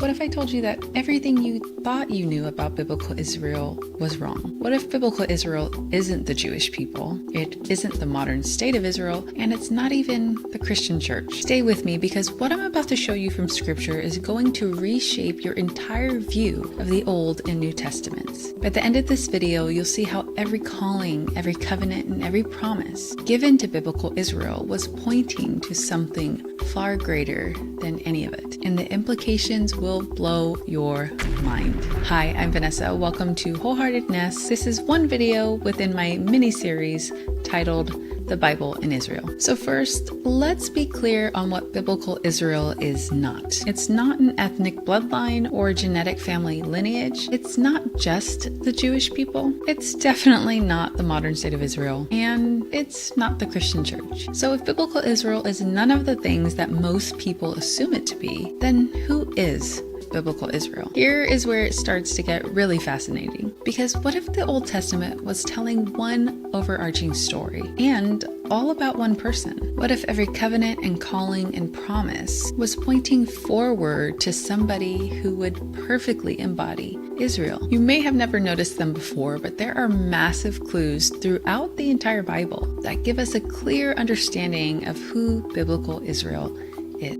What if I told you that everything you thought you knew about biblical Israel was wrong? What if biblical Israel isn't the Jewish people, it isn't the modern state of Israel, and it's not even the Christian church? Stay with me, because what I'm about to show you from scripture is going to reshape your entire view of the Old and New Testaments. At the end of this video, you'll see how every calling, every covenant, and every promise given to biblical Israel was pointing to something far greater than any of it. And the implications will blow your mind. Hi, I'm Vanessa. Welcome to Wholeheartedness. This is one video within my mini-series titled The Bible in Israel. So first, let's be clear on what biblical Israel is not. It's not an ethnic bloodline or genetic family lineage. It's not just the Jewish people. It's definitely not the modern state of Israel. And it's not the Christian church. So if biblical Israel is none of the things that most people assume it to be, then who is biblical Israel? Here is where it starts to get really fascinating. Because what if the Old Testament was telling one overarching story and all about one person? What if every covenant and calling and promise was pointing forward to somebody who would perfectly embody Israel? You may have never noticed them before, but there are massive clues throughout the entire Bible that give us a clear understanding of who biblical Israel is.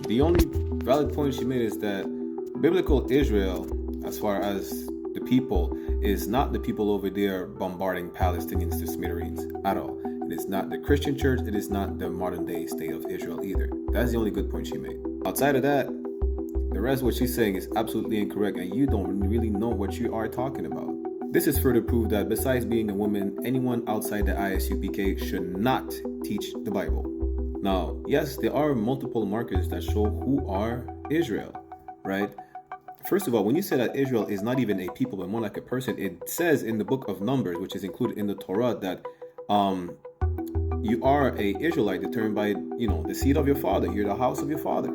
The only valid point she made is that biblical Israel, as far as the people, is not the people over there bombarding Palestinians to smithereens at all. It is not the Christian church. It is not the modern day state of Israel either. That's the only good point she made. Outside of that, the rest of what she's saying is absolutely incorrect, and you don't really know what you are talking about. This is further proof that besides being a woman, anyone outside the ISUPK should not teach the Bible. Now, yes, there are multiple markers that show who are Israel, right? First of all, when you say that Israel is not even a people, but more like a person, it says in the book of Numbers, which is included in the Torah, that you are a Israelite determined by, the seed of your father. You're the house of your father.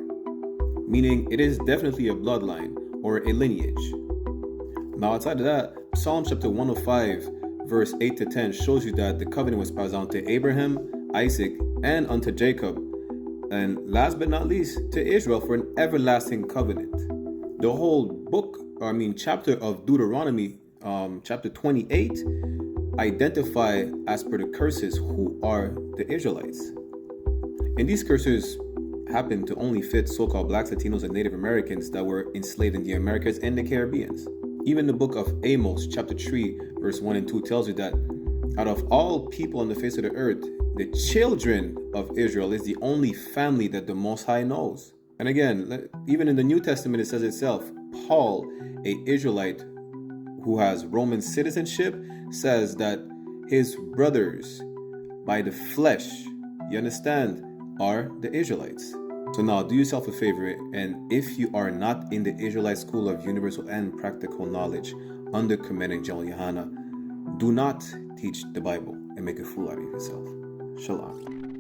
Meaning it is definitely a bloodline or a lineage. Now, outside of that, Psalm chapter 105, verse 8 to 10 shows you that the covenant was passed down to Abraham, Isaac, and unto Jacob. And last but not least, to Israel for an everlasting covenant. The whole chapter of Deuteronomy, chapter 28, identify as per the curses who are the Israelites. And these curses happen to only fit so-called blacks, Latinos, and Native Americans that were enslaved in the Americas and the Caribbeans. Even the book of Amos, chapter 3, verse 1 and 2 tells you that out of all people on the face of the earth, the children of Israel is the only family that the Most High knows. And again, even in the New Testament, it says itself, Paul, an Israelite who has Roman citizenship, says that his brothers by the flesh, you understand, are the Israelites. So now do yourself a favor, and if you are not in the Israelite school of universal and practical knowledge under Commander General Yohana, do not teach the Bible and make a fool out of yourself. Shalom.